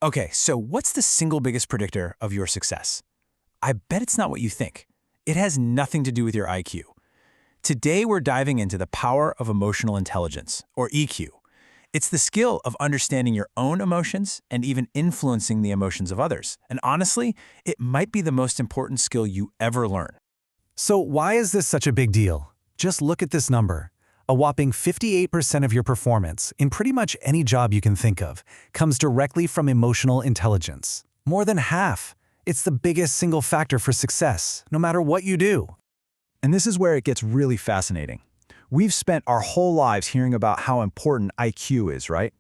Okay, so what's the single biggest predictor of your success? I bet it's not what you think. It has nothing to do with your IQ. Today, we're diving into the power of emotional intelligence, or EQ. It's the skill of understanding your own emotions and even influencing the emotions of others. And honestly, it might be the most important skill you ever learn. So why is this such a big deal? Just look at this number. A whopping 58% of your performance, in pretty much any job you can think of, comes directly from emotional intelligence. More than half. It's the biggest single factor for success, no matter what you do. And this is where it gets really fascinating. We've spent our whole lives hearing about how important IQ is, right?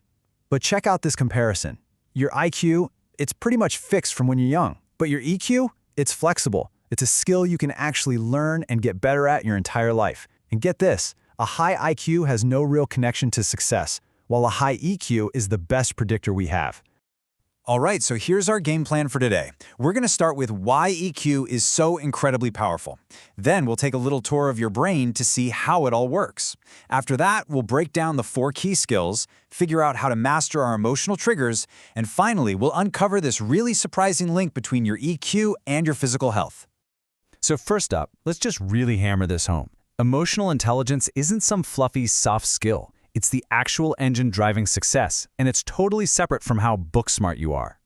But check out this comparison. Your IQ, it's pretty much fixed from when you're young. But your EQ, it's flexible. It's a skill you can actually learn and get better at your entire life. And get this, a high IQ has no real connection to success, while a high EQ is the best predictor we have. All right, so here's our game plan for today. We're going to start with why EQ is so incredibly powerful. Then we'll take a little tour of your brain to see how it all works. After that, we'll break down the 4 key skills, figure out how to master our emotional triggers, and finally, we'll uncover this really surprising link between your EQ and your physical health. So first up, let's just really hammer this home. Emotional intelligence isn't some fluffy, soft skill. It's the actual engine driving success, and it's totally separate from how book smart you are.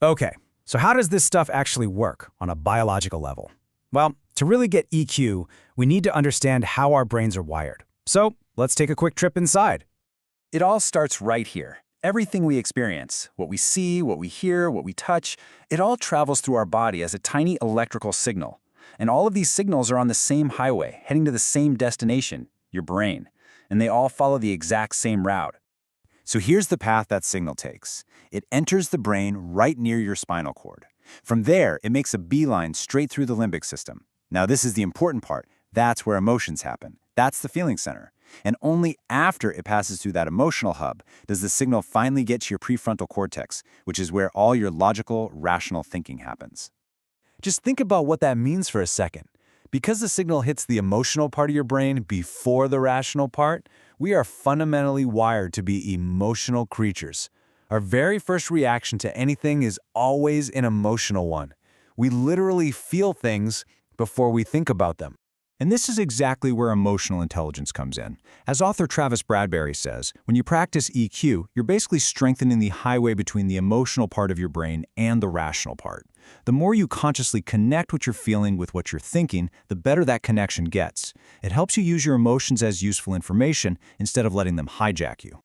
Okay, so how does this stuff actually work on a biological level? Well, to really get EQ, we need to understand how our brains are wired. So let's take a quick trip inside. It all starts right here. Everything we experience, what we see, what we hear, what we touch, it all travels through our body as a tiny electrical signal. And all of these signals are on the same highway, heading to the same destination, your brain. And they all follow the exact same route. So here's the path that signal takes. It enters the brain right near your spinal cord. From there, it makes a beeline straight through the limbic system. Now this is the important part. That's where emotions happen. That's the feeling center. And only after it passes through that emotional hub does the signal finally get to your prefrontal cortex, which is where all your logical, rational thinking happens. Just think about what that means for a second. Because the signal hits the emotional part of your brain before the rational part, we are fundamentally wired to be emotional creatures. Our very first reaction to anything is always an emotional one. We literally feel things before we think about them. And this is exactly where emotional intelligence comes in. As author Travis Bradberry says, when you practice EQ, you're basically strengthening the highway between the emotional part of your brain and the rational part. The more you consciously connect what you're feeling with what you're thinking, the better that connection gets. It helps you use your emotions as useful information instead of letting them hijack you.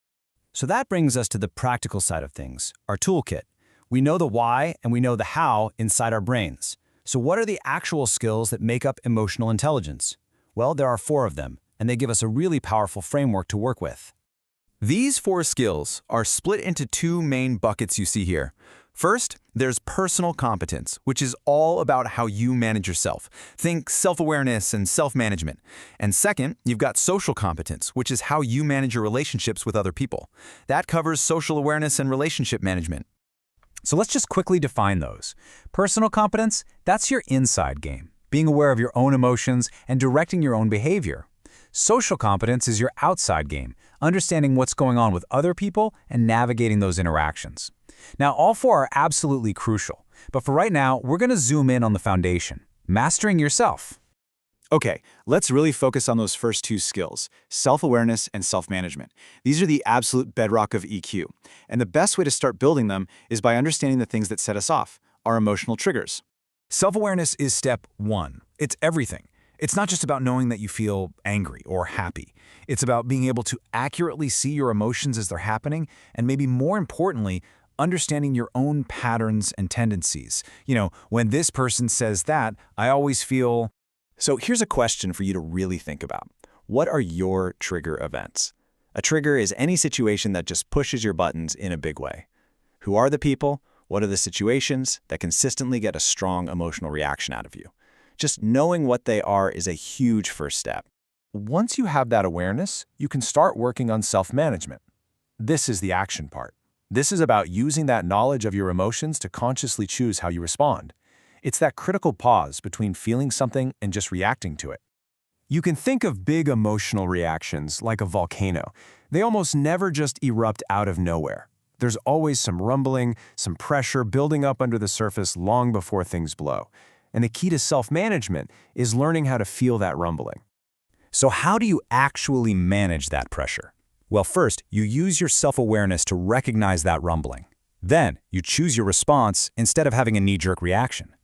So that brings us to the practical side of things, our toolkit. We know the why and we know the how inside our brains. So what are the actual skills that make up emotional intelligence? Well, there are 4 of them, and they give us a really powerful framework to work with. These 4 skills are split into 2 main buckets you see here. First, there's personal competence, which is all about how you manage yourself. Think self-awareness and self-management. And second, you've got social competence, which is how you manage your relationships with other people. That covers social awareness and relationship management. So let's just quickly define those. Personal competence, that's your inside game, being aware of your own emotions and directing your own behavior. Social competence is your outside game, understanding what's going on with other people and navigating those interactions. Now, all 4 are absolutely crucial, but for right now, we're going to zoom in on the foundation, mastering yourself. Okay, let's really focus on those first 2 skills, self-awareness and self-management. These are the absolute bedrock of EQ, and the best way to start building them is by understanding the things that set us off, our emotional triggers. Self-awareness is step 1. It's everything. It's not just about knowing that you feel angry or happy. It's about being able to accurately see your emotions as they're happening, and maybe more importantly, understanding your own patterns and tendencies. When this person says that, I always feel... So here's a question for you to really think about. What are your trigger events? A trigger is any situation that just pushes your buttons in a big way. Who are the people? What are the situations that consistently get a strong emotional reaction out of you? Just knowing what they are is a huge first step. Once you have that awareness, you can start working on self-management. This is the action part. This is about using that knowledge of your emotions to consciously choose how you respond. It's that critical pause between feeling something and just reacting to it. You can think of big emotional reactions like a volcano. They almost never just erupt out of nowhere. There's always some rumbling, some pressure building up under the surface long before things blow. And the key to self-management is learning how to feel that rumbling. So how do you actually manage that pressure? Well, first, you use your self-awareness to recognize that rumbling. Then, you choose your response instead of having a knee-jerk reaction.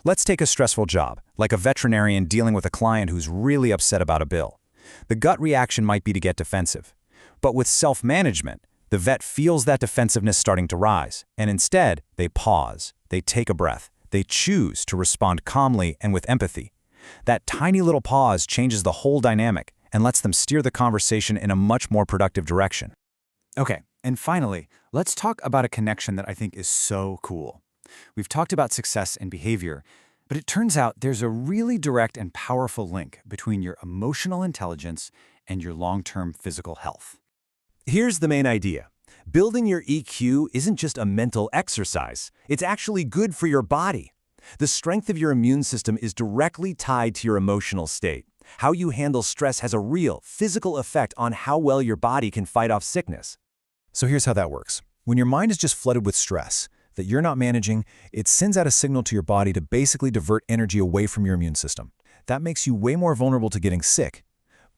Let's take a stressful job, like a veterinarian dealing with a client who's really upset about a bill. The gut reaction might be to get defensive. But with self-management, the vet feels that defensiveness starting to rise, and instead, they pause, they take a breath, they choose to respond calmly and with empathy. That tiny little pause changes the whole dynamic and lets them steer the conversation in a much more productive direction. Okay, and finally, let's talk about a connection that I think is so cool. We've talked about success and behavior, but it turns out there's a really direct and powerful link between your emotional intelligence and your long-term physical health. Here's the main idea. Building your EQ isn't just a mental exercise. It's actually good for your body. The strength of your immune system is directly tied to your emotional state. How you handle stress has a real, physical effect on how well your body can fight off sickness. So here's how that works. When your mind is just flooded with stress that you're not managing, it sends out a signal to your body to basically divert energy away from your immune system. That makes you way more vulnerable to getting sick.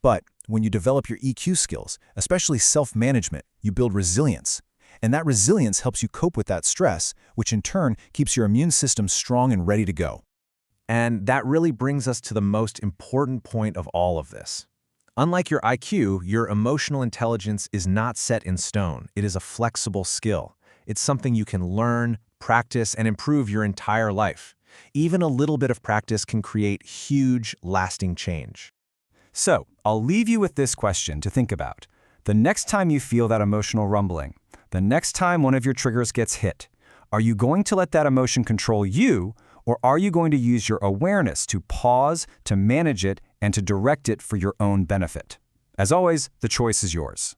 But when you develop your EQ skills, especially self-management, you build resilience. And that resilience helps you cope with that stress, which in turn keeps your immune system strong and ready to go. And that really brings us to the most important point of all of this. Unlike your IQ, your emotional intelligence is not set in stone. It is a flexible skill. It's something you can learn, practice, and improve your entire life. Even a little bit of practice can create huge, lasting change. So, I'll leave you with this question to think about. The next time you feel that emotional rumbling, the next time one of your triggers gets hit, are you going to let that emotion control you, or are you going to use your awareness to pause, to manage it, and to direct it for your own benefit? As always, the choice is yours.